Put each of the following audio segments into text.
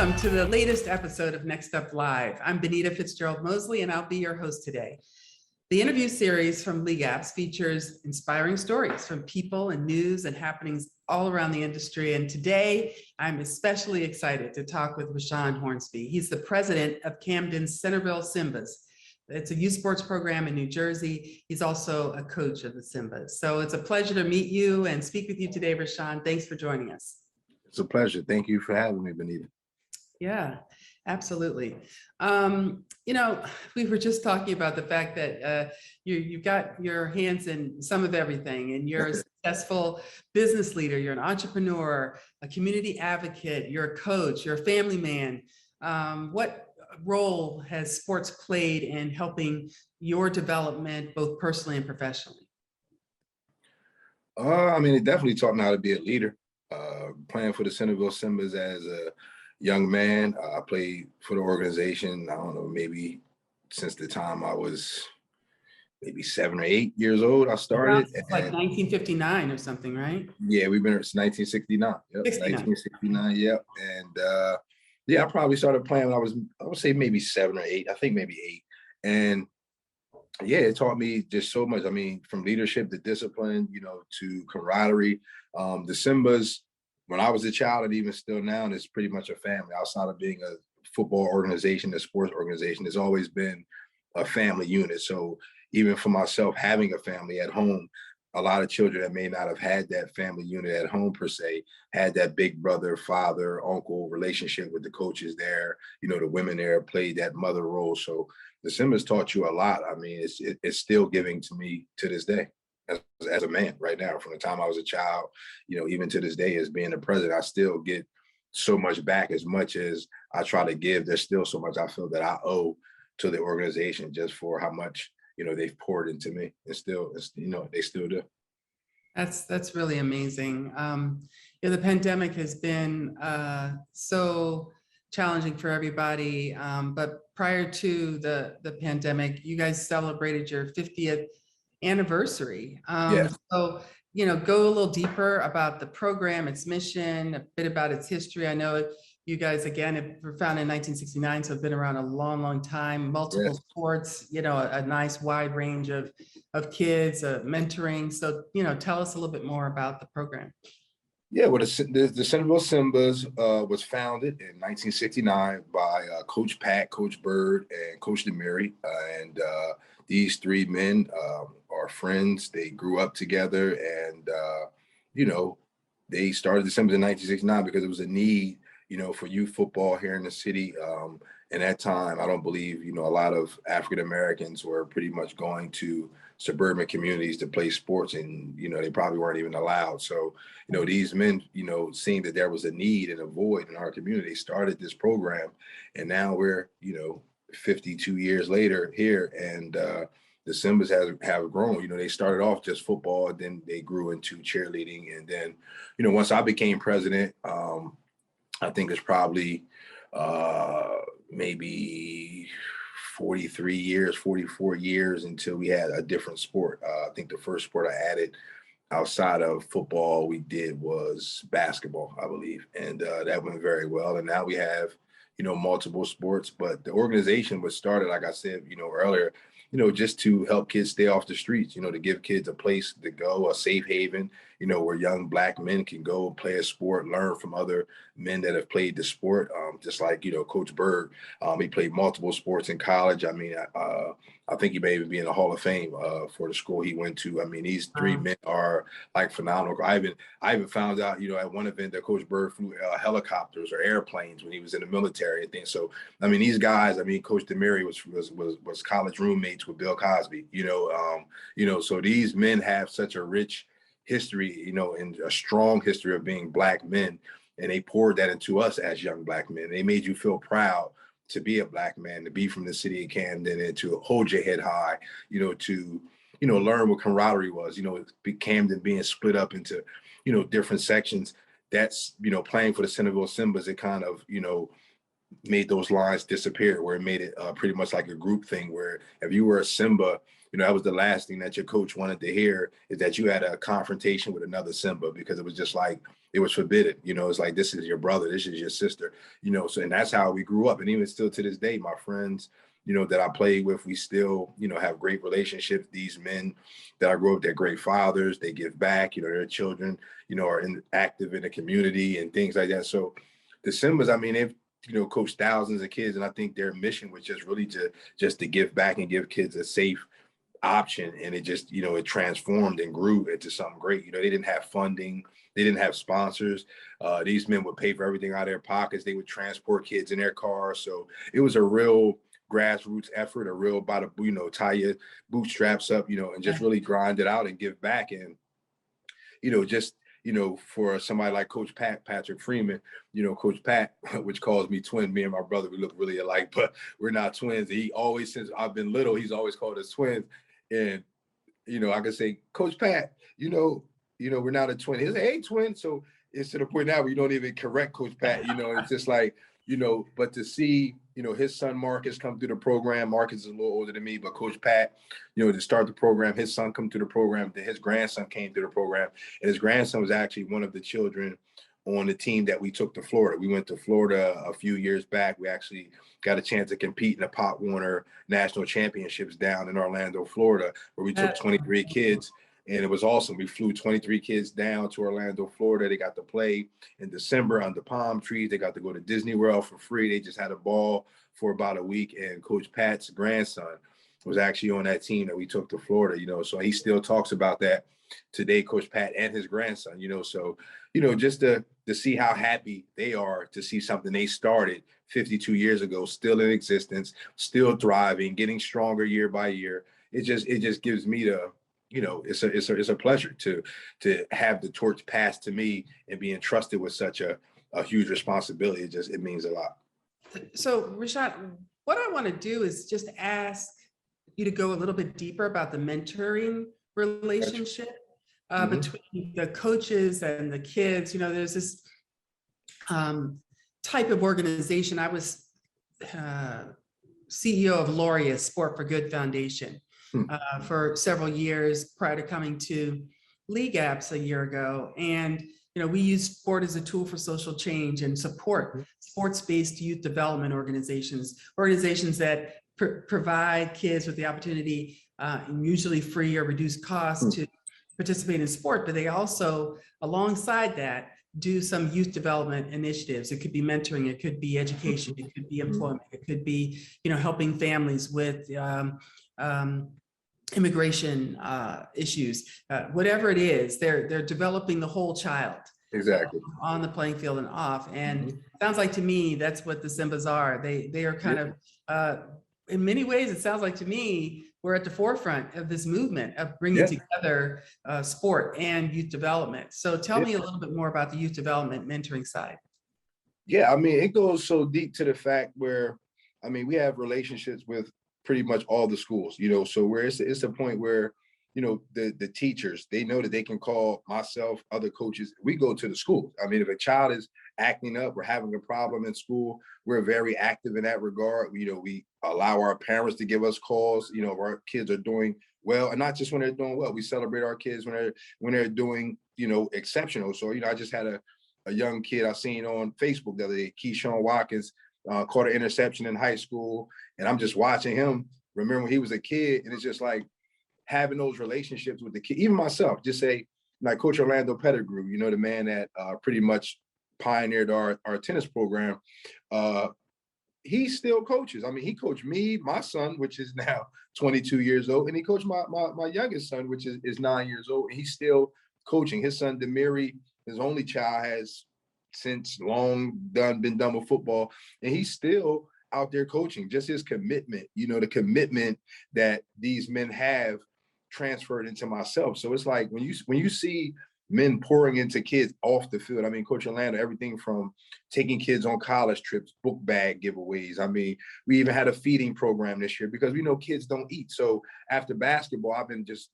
Welcome to the latest episode of NextUp Live. I'm Benita Fitzgerald Mosley, and I'll be your host today. The interview series from League Apps features inspiring stories from people and news and happenings all around the industry. And today, I'm especially excited to talk with Rashaan Hornsby. He's the president of Camden's Centerville Simbas. It's a youth sports program in New Jersey. He's also a coach of the Simbas. So it's a pleasure to meet you and speak with you today, Rashaan. Thanks for joining us. It's a pleasure. Thank you for having me, Benita. Yeah, absolutely. We were just talking about the fact that you've got your hands in some of everything, and you're a successful business leader, you're an entrepreneur, a community advocate, you're a coach, you're a family man. What role has sports played in helping your development, both personally and professionally? It definitely taught me how to be a leader. Playing for the Centerville Simbas as a young man, I played for the organization, I don't know, maybe since the time I was maybe 7 or 8 years old, I started. Like 1959 or something, right? Yeah, we've been here since 1969. Yep, 1969, yep. And I probably started playing when I would say maybe 7 or 8, I think maybe 8. And yeah, it taught me just so much. I mean, from leadership to discipline, to camaraderie. The Simbas, when I was a child and even still now, and it's pretty much a family. Outside of being a football organization, a sports organization, it's always been a family unit. So even for myself, having a family at home, a lot of children that may not have had that family unit at home per se, had that big brother, father, uncle relationship with the coaches there. The women there played that mother role. So the Simbas taught you a lot. I mean, it's still giving to me to this day as a man right now. From the time I was a child, even to this day as being the president, I still get so much back. As much as I try to give, there's still so much I feel that I owe to the organization just for how much, they've poured into me, and still, they still do. That's really amazing. The pandemic has been so challenging for everybody. But prior to the pandemic, you guys celebrated your 50th anniversary. So, go a little deeper about the program, its mission, a bit about its history. I know you guys, again, were founded in 1969, so have been around a long, long time, multiple sports, a nice wide range of kids, mentoring. So, tell us a little bit more about the program. Yeah, well, the Centerville Simbas was founded in 1969 by Coach Pat, Coach Bird, and Coach DeMary. And these three men are friends. They grew up together, and, they started the Simbas in 1969 because it was a need, for youth football here in the city. And at that time, I don't believe, a lot of African-Americans were pretty much going to suburban communities to play sports, and, they probably weren't even allowed. So, these men, seeing that there was a need and a void in our community, started this program. And now we're, 52 years later here, and the Simbas have grown. They started off just football, then they grew into cheerleading. And then, once I became president, I think it's probably maybe 43 years, 44 years until we had a different sport. I think the first sport I added outside of football we did was basketball, I believe. And that went very well. And now we have, multiple sports, but the organization was started, like I said, earlier, just to help kids stay off the streets, to give kids a place to go, a safe haven, where young Black men can go play a sport, learn from other men that have played the sport. Just like, Coach Bird, he played multiple sports in college. I mean, I think he may even be in the Hall of Fame for the school he went to. I mean, these three men are like phenomenal. I even found out, at one event that Coach Bird flew helicopters or airplanes when he was in the military and things. So, I mean, these guys, Coach DeMary was college roommates with Bill Cosby, so these men have such a rich history, and a strong history of being Black men. And they poured that into us as young Black men. They made you feel proud to be a Black man, to be from the city of Camden, and to hold your head high, to, learn what camaraderie was, Camden being split up into, different sections. That's, playing for the Centerville Simbas, it kind of, made those lines disappear, where it made it pretty much like a group thing, where if you were a Simba, that was the last thing that your coach wanted to hear, is that you had a confrontation with another Simba, because it was just like, it was forbidden. It's like, this is your brother, this is your sister, so, and that's how we grew up. And even still to this day, my friends, that I played with, we still, have great relationships. These men that I grew up, they're great fathers, they give back, their children, are active in the community and things like that. So the Simbas, I mean, they've, coached thousands of kids. And I think their mission was just really to give back and give kids a safe option. And it just, it transformed and grew into something great. They didn't have funding. They didn't have sponsors. These men would pay for everything out of their pockets. They would transport kids in their cars. So it was a real grassroots effort, a real tie your bootstraps up, and just really grind it out and give back. And, just, for somebody like Coach Patrick Freeman, Coach Pat, which calls me twin, me and my brother, we look really alike, but we're not twins. He always, since I've been little, he's always called us twins. And, I can say, Coach Pat, we're not a twin. He's like, hey, twin. So it's to the point now where you don't even correct Coach Pat, it's just like, but to see, his son Marcus come through the program. Marcus is a little older than me, but Coach Pat, to start the program, his son come through the program, then his grandson came through the program. And his grandson was actually one of the children on the team that we took to Florida. We went to Florida a few years back. We actually got a chance to compete in the Pop Warner National Championships down in Orlando, Florida, where we took 23 kids. And it was awesome. We flew 23 kids down to Orlando, Florida. They got to play in December under palm trees. They got to go to Disney World for free. They just had a ball for about a week. And Coach Pat's grandson was actually on that team that we took to Florida, so he still talks about that today, Coach Pat and his grandson, so, just to see how happy they are to see something they started 52 years ago, still in existence, still thriving, getting stronger year by year. It just gives me the, it's a pleasure to have the torch passed to me and be entrusted with such a huge responsibility. It means a lot. So Rashaan, what I want to do is just ask you to go a little bit deeper about the mentoring relationship between the coaches and the kids. There's this type of organization. I was CEO of Laureus Sport for Good Foundation for several years prior to coming to League Apps a year ago. And, we use sport as a tool for social change and support sports-based youth development organizations that provide kids with the opportunity, usually free or reduced cost, to participate in sport, but they also, alongside that, do some youth development initiatives. It could be mentoring, it could be education, it could be employment, it could be, helping families with immigration issues, whatever it is. They're developing the whole child. Exactly. On the playing field and off. And sounds like to me, that's what the Simbas are. They are kind of, in many ways, it sounds like to me, we're at the forefront of this movement of bringing together sport and youth development. So tell me a little bit more about the youth development mentoring side. Yeah, I mean, it goes so deep to the fact where, I mean, we have relationships with pretty much all the schools, so where it's a point where, the teachers, they know that they can call myself, other coaches. We go to the schools. I mean, if a child is acting up or having a problem in school, we're very active in that regard. We allow our parents to give us calls, if our kids are doing well, and not just when they're doing well. We celebrate our kids when they're doing, exceptional. So, I just had a young kid I seen on Facebook the other day, Keyshawn Watkins, caught an interception in high school. And I'm just watching him, remember when he was a kid, and it's just like having those relationships with the kid, even myself, just say, like Coach Orlando Pettigrew, the man that pretty much pioneered our tennis program. He still coaches. I mean, he coached me, my son, which is now 22 years old, and he coached my youngest son, which is 9 years old, and he's still coaching. His son, Demiri, his only child, has since long been done with football, and he's still out there coaching. Just his commitment, the commitment that these men have transferred into myself. So it's like when you see men pouring into kids off the field. I mean, Coach Orlando, everything from taking kids on college trips, book bag giveaways. I mean, we even had a feeding program this year because we know kids don't eat. So after basketball, I've been just,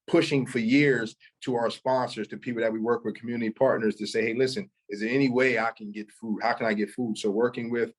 pushing for years to our sponsors, to people that we work with, community partners, to say, hey, listen, is there any way I can get food? How can I get food? So working with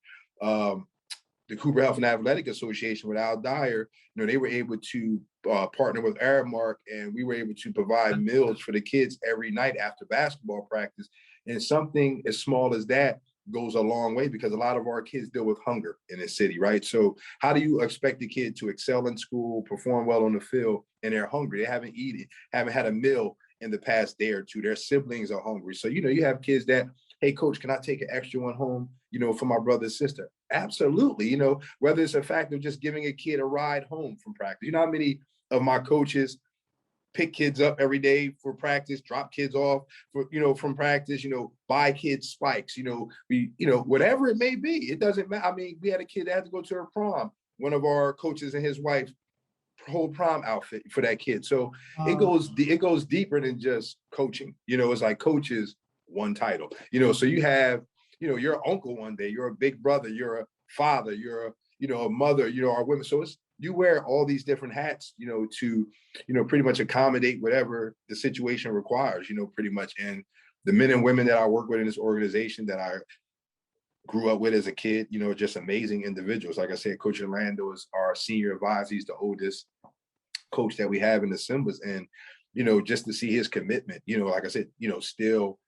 the Cooper Health and Athletic Association with Al Dyer, they were able to partner with Aramark, and we were able to provide meals for the kids every night after basketball practice. And something as small as that goes a long way, because a lot of our kids deal with hunger in the city, right? So how do you expect the kid to excel in school, perform well on the field, and they're hungry? They haven't eaten, haven't had a meal in the past day or two. Their siblings are hungry. So, you have kids that, hey, coach, can I take an extra one home, for my brother and sister? Absolutely. Whether it's a fact of just giving a kid a ride home from practice. You know how many of my coaches pick kids up every day for practice, drop kids off for, from practice, buy kids spikes, whatever it may be. It doesn't matter. I mean, we had a kid that had to go to her prom. One of our coaches and his wife whole prom outfit for that kid. So it goes deeper than just coaching. It's like coaches one title. So you have, your uncle one day, you're a big brother, you're a father, you're a mother, our women. So it's, you wear all these different hats, to, pretty much accommodate whatever the situation requires, pretty much. And the men and women that I work with in this organization that I grew up with as a kid, just amazing individuals. Like I said, Coach Orlando is our senior advisor. He's the oldest coach that we have in the Simbas. And, just to see his commitment, like I said, still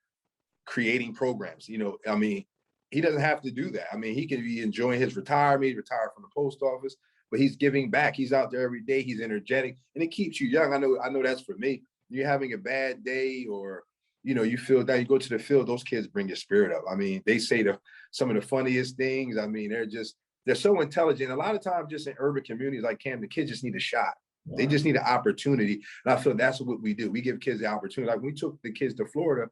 creating programs, I mean, he doesn't have to do that. I mean, he can be enjoying his retirement, he retired from the post office, but he's giving back. He's out there every day. He's energetic, and it keeps you young. I know that's for me. You're having a bad day, or, you feel that you go to the field, those kids bring your spirit up. I mean, they say some of the funniest things. I mean, they're so intelligent. A lot of times just in urban communities like Camden, the kids just need a shot. They just need an opportunity. And I feel that's what we do. We give kids the opportunity. Like when we took the kids to Florida,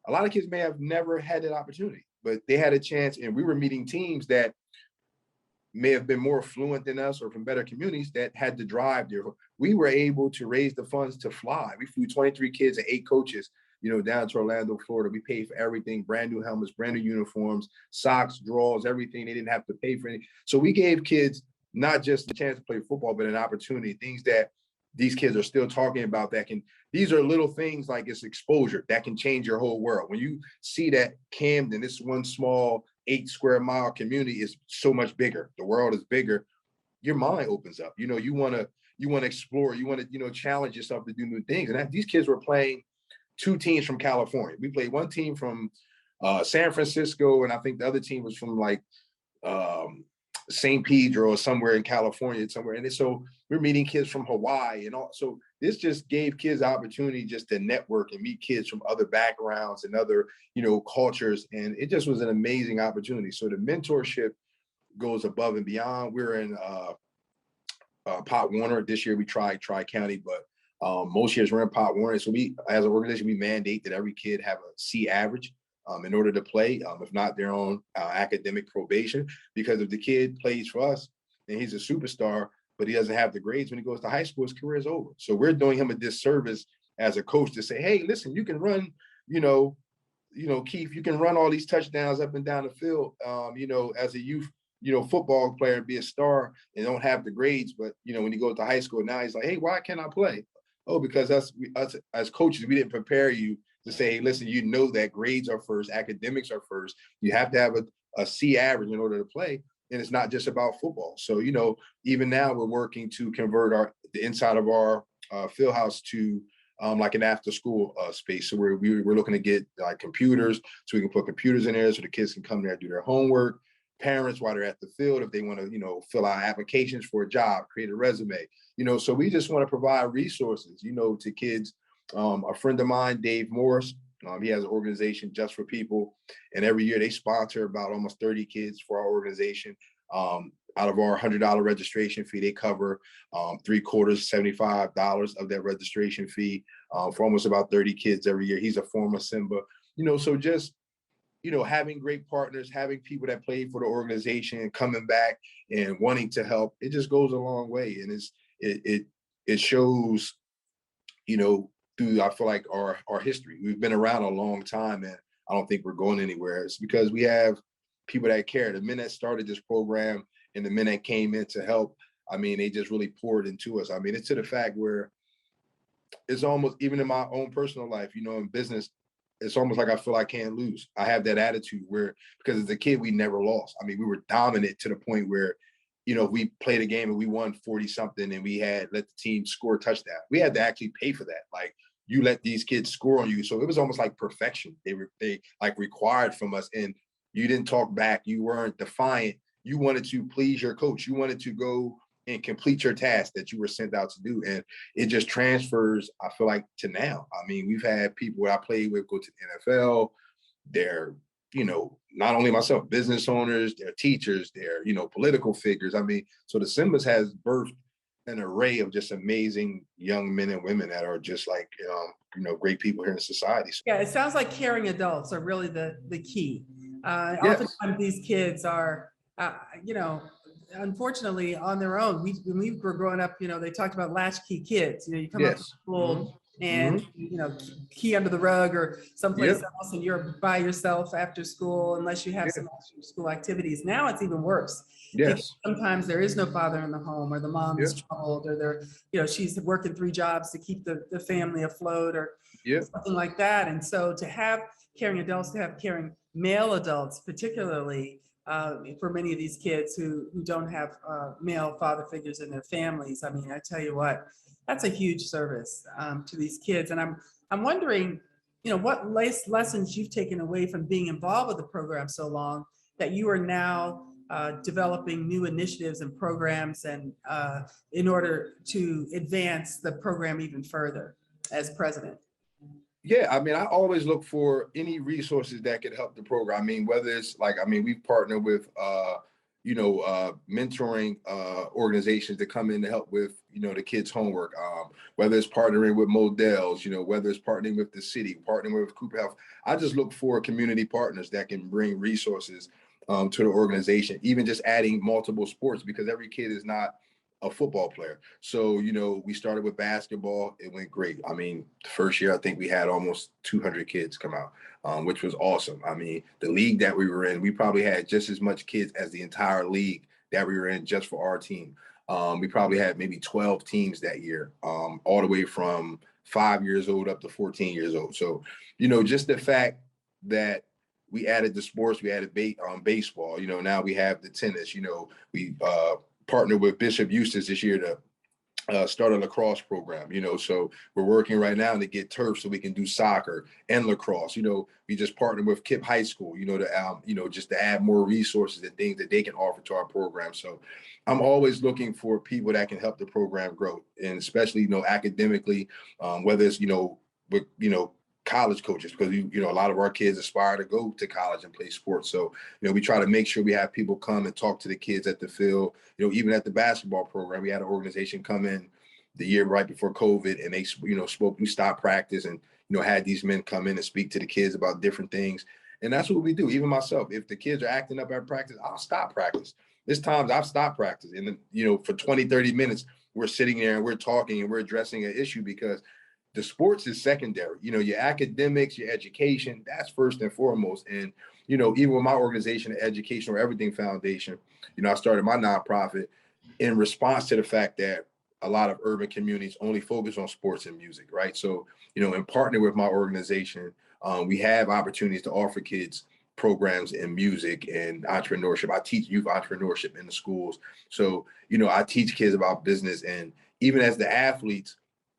a lot of kids may have never had that opportunity, but they had a chance, and we were meeting teams that may have been more affluent than us or from better communities that had to drive there. We were able to raise the funds to fly. We flew 23 kids and 8 coaches, down to Orlando, Florida. We paid for everything, brand new helmets, brand new uniforms, socks, draws, everything. They didn't have to pay for anything. So we gave kids not just a chance to play football, but an opportunity, things that these kids are still talking about these are little things like it's exposure that can change your whole world. When you see that Camden, this one small 8 square mile community, is so much bigger. The world is bigger. Your mind opens up. You want to explore. You want to, challenge yourself to do new things. And these kids were playing 2 teams from California. We played one team from San Francisco, and I think the other team was from like St. Pedro or somewhere in California, somewhere. And so we're meeting kids from Hawaii and all. So this just gave kids the opportunity just to network and meet kids from other backgrounds and other, cultures. And it just was an amazing opportunity. So the mentorship goes above and beyond. We're in Pop Warner. This year we tried Tri-County, but most years we're in Pop Warner. So we, as an organization, we mandate that every kid have a C average in order to play. If not, they're on academic probation, because if the kid plays for us and he's a superstar, but he doesn't have the grades when he goes to high school, his career is over. So we're doing him a disservice as a coach to say, hey, listen, you can run, Keith, you can run all these touchdowns up and down the field, as a youth, football player and be a star and don't have the grades. But, when he goes to high school, now he's like, hey, why can't I play? Oh, because us as coaches, we didn't prepare you to say, hey, listen, that grades are first, academics are first. You have to have a C average in order to play. And it's not just about football. So, even now we're working to convert the inside of our field house to like an after school space. So we're looking to get like computers, so we can put computers in there so the kids can come there and do their homework. Parents, while they're at the field, if they want to, fill out applications for a job, create a resume, so we just want to provide resources, to kids. A friend of mine, Dave Morris, he has an organization Just for People, and every year they sponsor about almost 30 kids for our organization. Out of our $100 registration fee, they cover 3/4, $75 of that registration fee for almost about 30 kids every year. He's a former Simba, so just, having great partners, having people that played for the organization, coming back and wanting to help, it just goes a long way. And it shows, through, I feel like our history. We've been around a long time, and I don't think we're going anywhere. It's because we have people that care. The men that started this program and the men that came in to help, I mean, they just really poured into us. I mean, it's to the fact where it's almost, even in my own personal life, in business, it's almost like I feel I can't lose. I have that attitude where, because as a kid, we never lost. I mean, we were dominant to the point where, if we played a game and we won 40 something and we had let the team score a touchdown, we had to actually pay for that. Like, you let these kids score on you. So it was almost like perfection. They like required from us, and you didn't talk back. You weren't defiant. You wanted to please your coach. You wanted to go and complete your task that you were sent out to do. And it just transfers, I feel like, to now. I mean, we've had people that I played with go to the NFL. They're, not only myself, business owners, they're teachers, they're, political figures. I mean, so the Simbas has birthed an array of just amazing young men and women that are just like, great people here in society. Yeah, it sounds like caring adults are really the key. Yes. Oftentimes these kids are, unfortunately on their own. When we were growing up, they talked about latchkey kids. You come up to school and key under the rug or someplace else, and you're by yourself after school unless you have some after school activities. Now it's even worse. Yes. Sometimes there is no father in the home, or the mom is troubled, or she's working 3 jobs to keep the family afloat, or something like that. And so to have caring adults, to have caring male adults, particularly for many of these kids who don't have male father figures in their families. I mean, I tell you what, that's a huge service to these kids. And I'm wondering, what lessons you've taken away from being involved with the program so long that you are now developing new initiatives and programs, and in order to advance the program even further as president. Yeah, I mean, I always look for any resources that could help the program. I mean, whether it's like, we've partnered with, mentoring organizations that come in to help with, the kids' homework, whether it's partnering with Models, whether it's partnering with the city, partnering with Cooper Health. I just look for community partners that can bring resources to the organization, even just adding multiple sports, because every kid is not a football player. So, we started with basketball. It went great. I mean, the first year, I think we had almost 200 kids come out, which was awesome. I mean, the league that we were in, we probably had just as much kids as the entire league that we were in just for our team. We probably had maybe 12 teams that year, all the way from 5 years old up to 14 years old. So, just the fact that we added the sports, we added baseball, now we have the tennis, we partnered with Bishop Eustace this year to start a lacrosse program, so we're working right now to get turf so we can do soccer and lacrosse. We just partnered with Kip High School, to just to add more resources and things that they can offer to our program. So I'm always looking for people that can help the program grow, and especially, academically, whether it's, with, college coaches, because a lot of our kids aspire to go to college and play sports. So we try to make sure we have people come and talk to the kids at the field. Even at the basketball program, we had an organization come in the year right before COVID, and they spoke. We stopped practice and had these men come in and speak to the kids about different things. And that's what we do. Even myself, if the kids are acting up at practice, I'll stop practice. There's times I've stopped practice, and then for 20-30 minutes we're sitting there and we're talking and we're addressing an issue, because the sports is secondary. Your academics, your education, that's first and foremost. And, even with my organization, the Educational Everything Foundation, I started my nonprofit in response to the fact that a lot of urban communities only focus on sports and music, right? So, in partnering with my organization, we have opportunities to offer kids programs in music and entrepreneurship. I teach youth entrepreneurship in the schools. So, I teach kids about business, and even as the athletes,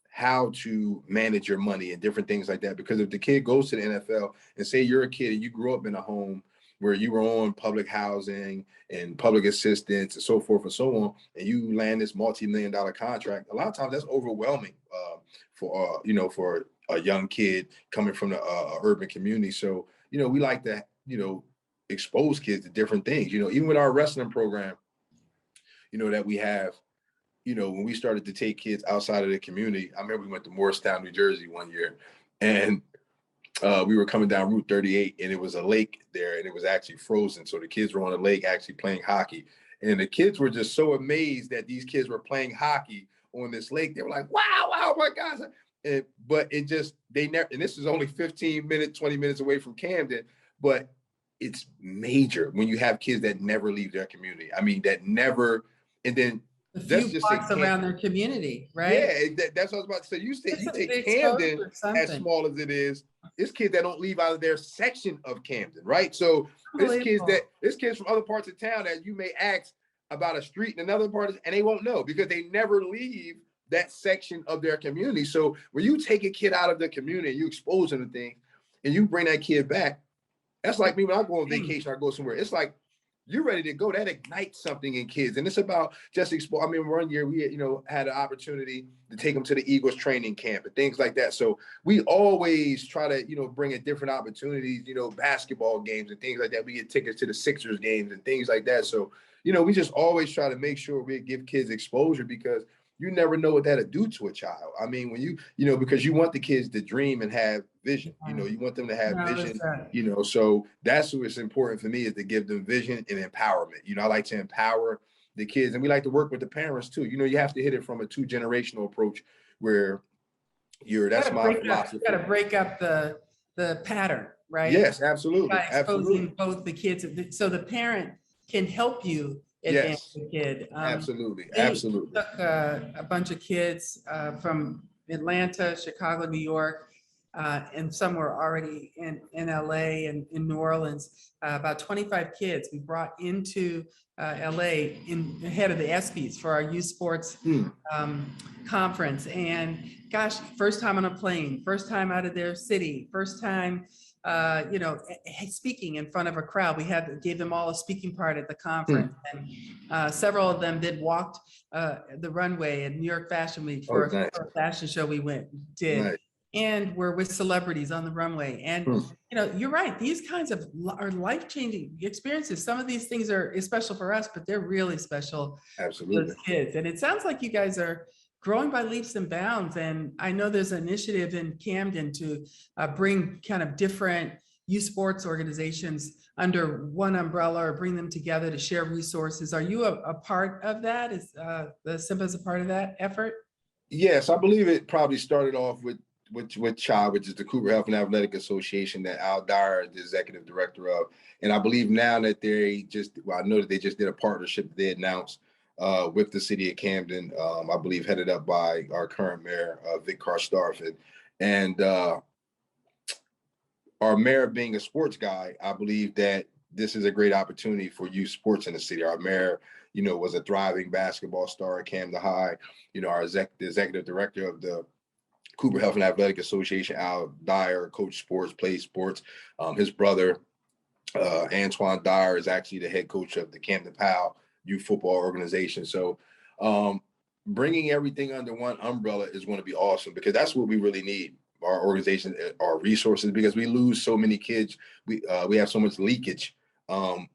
how to manage your money and different things like that. Because if the kid goes to the NFL, and say you're a kid and you grew up in a home where you were on public housing and public assistance and so forth and so on, and you land this multi-million-dollar contract, a lot of times that's overwhelming for a young kid coming from the urban community. So, we like to, expose kids to different things, even with our wrestling program, that we have. When we started to take kids outside of the community, I remember we went to Morristown, New Jersey one year, and we were coming down Route 38, and it was a lake there, and it was actually frozen. So the kids were on the lake actually playing hockey. And the kids were just so amazed that these kids were playing hockey on this lake. They were like, wow, oh my gosh. But it just, they never, and this is only 15 minutes, 20 minutes away from Camden, but it's major when you have kids that never leave their community. I mean, that never, and then a few blocks around their community, right? Yeah, that's what I was about to say. You take Camden, as small as it is, it's kids that don't leave out of their section of Camden, right? So it's kids from other parts of town that you may ask about a street in another part, and they won't know because they never leave that section of their community. So when you take a kid out of the community and you expose them to things and you bring that kid back, that's like me when I go on vacation, I go somewhere. It's like you're ready to go. That ignites something in kids. And it's about just explore. I mean, one year we, had an opportunity to take them to the Eagles training camp and things like that. So we always try to, bring in different opportunities, basketball games and things like that. We get tickets to the Sixers games and things like that. So, we just always try to make sure we give kids exposure because you never know what that'll do to a child. I mean, when because you want the kids to dream and have vision, you want them to have vision, so that's what's important for me is to give them vision and empowerment. I like to empower the kids and we like to work with the parents too. You have to hit it from a 2-generational approach where that's my philosophy. You got to break up the pattern, right? Yes, absolutely. By exposing both the kids. So the parent can help you advance the kid. Absolutely. Took a bunch of kids from Atlanta, Chicago, New York, and some were already in LA and in New Orleans. About 25 kids we brought into LA ahead of the ESPYs for our youth sports conference. And gosh, first time on a plane, first time out of their city, first time speaking in front of a crowd. We gave them all a speaking part at the conference, and several of them walked the runway at New York Fashion Week for a fashion show we did. Nice. And we're with celebrities on the runway. And you're right; these kinds of are life-changing experiences. Some of these things are special for us, but they're really special for those kids. And it sounds like you guys are growing by leaps and bounds. And I know there's an initiative in Camden to bring kind of different youth sports organizations under one umbrella or bring them together to share resources. Are you a part of that? Is the Simbas a part of that effort? Yes, I believe it probably started off with CHA, which is the Cooper Health and Athletic Association that Al Dyer is the executive director of. And I believe now that I know that they just did a partnership that they announced with the city of Camden, I believe headed up by our current mayor, Vic Karstafen. And our mayor being a sports guy, I believe that this is a great opportunity for youth sports in the city. Our mayor, was a thriving basketball star at Camden High. Our executive director of the Cooper Health and Athletic Association, Al Dyer, coach sports, plays sports. His brother, Antoine Dyer, is actually the head coach of the Camden Powell youth football organization. So bringing everything under one umbrella is going to be awesome because that's what we really need. Our organization, our resources, because we lose so many kids. We have so much leakage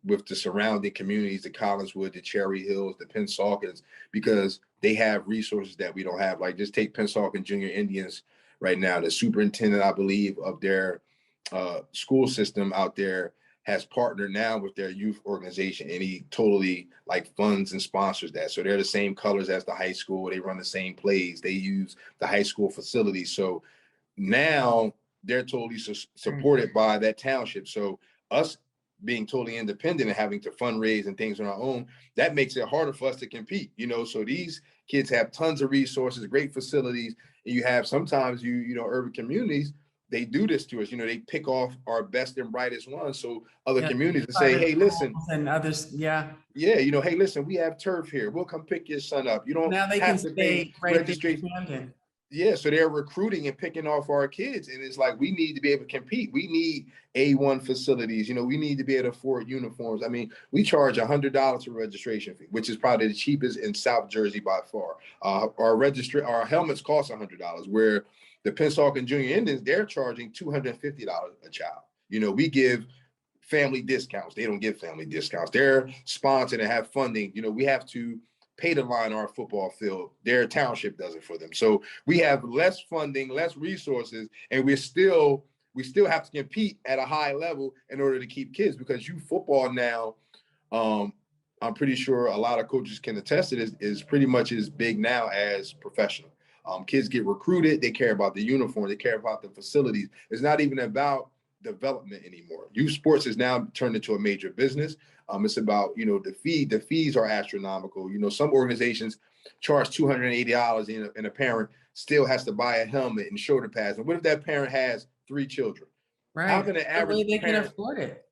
with the surrounding communities, the Collinswood, the Cherry Hills, the Pennsaukens, because they have resources that we don't have. Like just take Pennsauken Junior Indians right now. The superintendent, I believe, of their school system out there has partnered now with their youth organization, and he totally funds and sponsors that. So they're the same colors as the high school. They run the same plays. They use the high school facilities. So now they're totally supported by that township. So us being totally independent and having to fundraise and things on our own, that makes it harder for us to compete, so these kids have tons of resources, great facilities, and you have sometimes urban communities, they do this to us, they pick off our best and brightest ones. So other communities will say, hey, listen, and others, hey, listen, we have turf here. We'll come pick your son up. You don't now they have can to pay registration. Yeah, so they're recruiting and picking off our kids. And it's like, we need to be able to compete. We need A1 facilities. We need to be able to afford uniforms. I mean, we charge $100 for registration fee, which is probably the cheapest in South Jersey by far. Our helmets cost $100, where the Pennsauken Junior Indians, they're charging $250 a child. We give family discounts. They don't give family discounts. They're sponsored and have funding. We have to pay to line our football field. Their township does it for them. So we have less funding, less resources, and we still have to compete at a high level in order to keep kids, because youth football now, I'm pretty sure a lot of coaches can attest to this, is pretty much as big now as professional. Kids get recruited. They care about the uniform. They care about the facilities. It's not even about development anymore. Youth sports is now turned into a major business. It's about, the fee. The fees are astronomical. Some organizations charge $280 and a parent still has to buy a helmet and shoulder pads. And what if that parent has 3 children? Right. How can an The way average they can parent afford it.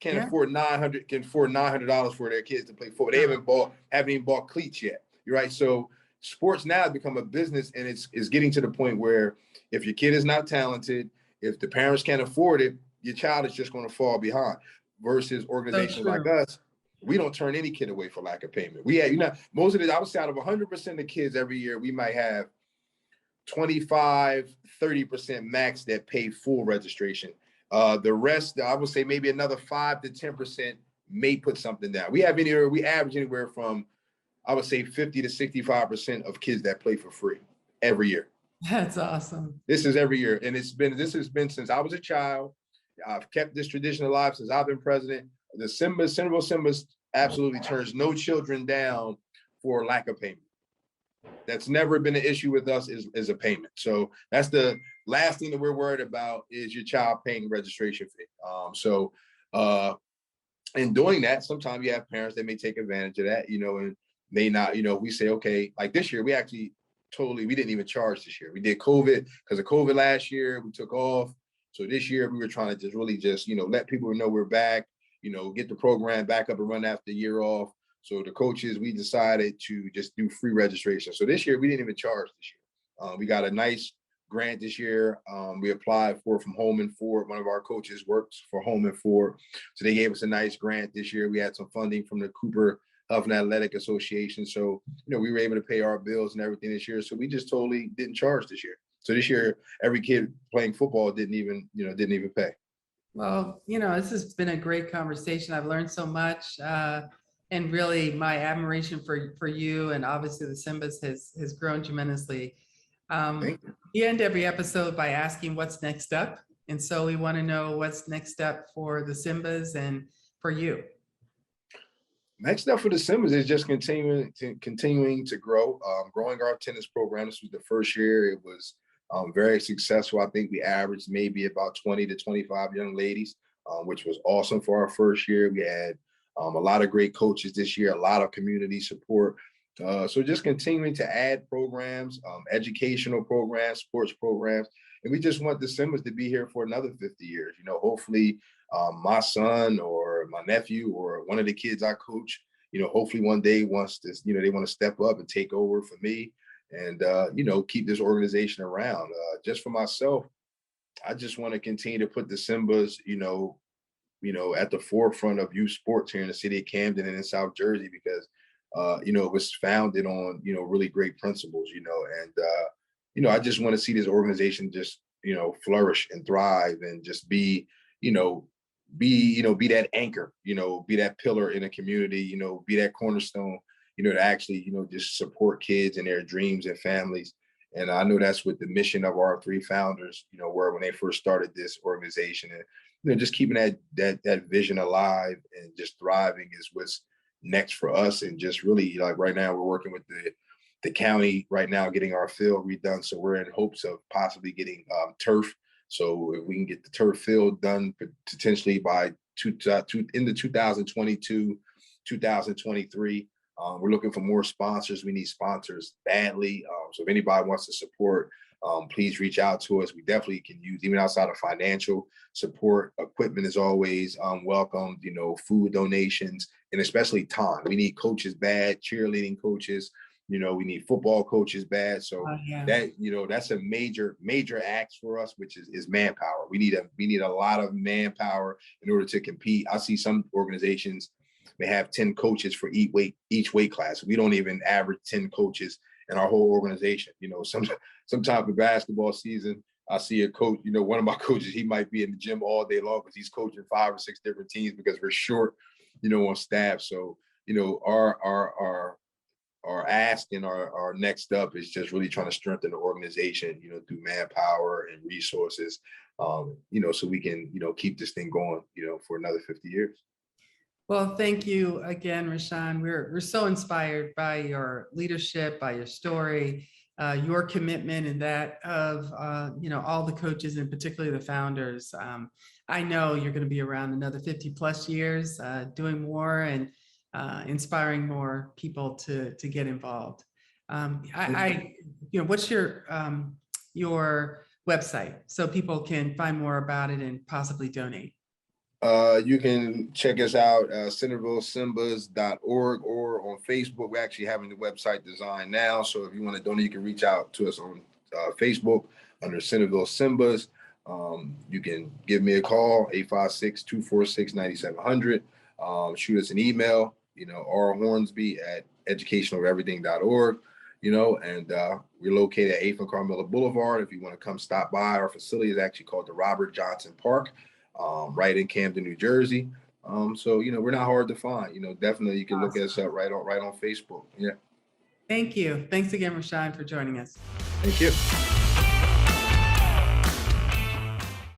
can Yeah. afford $900 for their kids to play football? They No, haven't even bought cleats yet. You're right. So sports now has become a business, and it's getting to the point where if your kid is not talented, if the parents can't afford it, your child is just going to fall behind. Versus so organizations like true. us, we don't turn any kid away for lack of payment. We have, most of the, I would say out of 100% of kids every year, we might have 25, 30% max that pay full registration. The rest, I would say maybe another 5 to 10% may put something down. We average anywhere from, I would say 50 to 65% of kids that play for free every year. That's awesome. This is every year. And this has been since I was a child. I've kept this tradition alive since I've been president. The Centerville Simbas absolutely turns no children down for lack of payment. That's never been an issue with us is a payment. So that's the last thing that we're worried about is your child paying registration fee. In doing that, sometimes you have parents that may take advantage of that, and may not, we say, okay, like this year, we didn't even charge this year. We did COVID because of COVID last year, we took off. So this year we were trying to just let people know we're back, get the program back up and run after the year off. So the coaches, we decided to just do free registration. So this year we didn't even charge this year. We got a nice grant this year. We applied for from Home and Ford. One of our coaches works for Home and Ford. So they gave us a nice grant this year. We had some funding from the Cooper Health and Athletic Association. So, we were able to pay our bills and everything this year. So we just totally didn't charge this year. So this year, every kid playing football didn't even pay. Well, this has been a great conversation. I've learned so much. And really my admiration for you and obviously the Simbas has grown tremendously. We end every episode by asking what's next up. And so we want to know what's next up for the Simbas and for you. Next up for the Simbas is just continuing to grow, growing our tennis program. This was the first year. It was very successful. I think we averaged maybe about 20 to 25 young ladies, which was awesome for our first year. We had a lot of great coaches this year, a lot of community support. So just continuing to add programs, educational programs, sports programs. And we just want the Simbas to be here for another 50 years. Hopefully my son or my nephew or one of the kids I coach, hopefully one day wants to, they want to step up and take over for me and, keep this organization around. Just for myself, I just want to continue to put the Simbas, at the forefront of youth sports here in the city of Camden and in South Jersey, because, it was founded on, really great principles, and, I just want to see this organization just, flourish and thrive and just be that anchor, be that pillar in a community, be that cornerstone, to actually, just support kids and their dreams and families. And I know that's what the mission of our three founders, were when they first started this organization. And, just keeping that vision alive and just thriving is what's next for us. And just really, like right now, we're working with the county right now, getting our field redone. So we're in hopes of possibly getting turf. So if we can get the turf field done potentially by in the 2022, 2023, we're looking for more sponsors. We need sponsors badly. So if anybody wants to support, please reach out to us. We definitely can use, even outside of financial support, equipment is always welcomed, food donations, and especially time. We need coaches bad, cheerleading coaches, we need football coaches bad. So that's a major ask for us, which is manpower. We need a lot of manpower in order to compete. I see some organizations may have 10 coaches for each weight class. We don't even average 10 coaches in our whole organization. Sometimes for basketball season, I see a coach, one of my coaches, he might be in the gym all day long because he's coaching 5 or 6 different teams because we're short, on staff. So, our ask and our next up is just really trying to strengthen the organization, through manpower and resources, so we can, keep this thing going, for another 50 years. Well, thank you again, Rashaan. We're so inspired by your leadership, by your story, your commitment, and that of all the coaches and particularly the founders. I know you're going to be around another 50 plus years, doing more and inspiring more people to get involved. What's your website so people can find more about it and possibly donate? You can check us out, centervillesimbas.org, or on Facebook. We're actually having the website designed now. So if you want to donate, you can reach out to us on Facebook under Centerville Simbas. You can give me a call, 856-246-9700. Shoot us an email, rhornsby@educationofereverything.org. And we're located at 8th and Carmela Boulevard. If you want to come stop by, our facility is actually called the Robert Johnson Park, right in Camden, New Jersey. So we're not hard to find. Definitely you can look us up right on Facebook. Yeah. Thank you. Thanks again, Rashaan, for joining us. Thank you.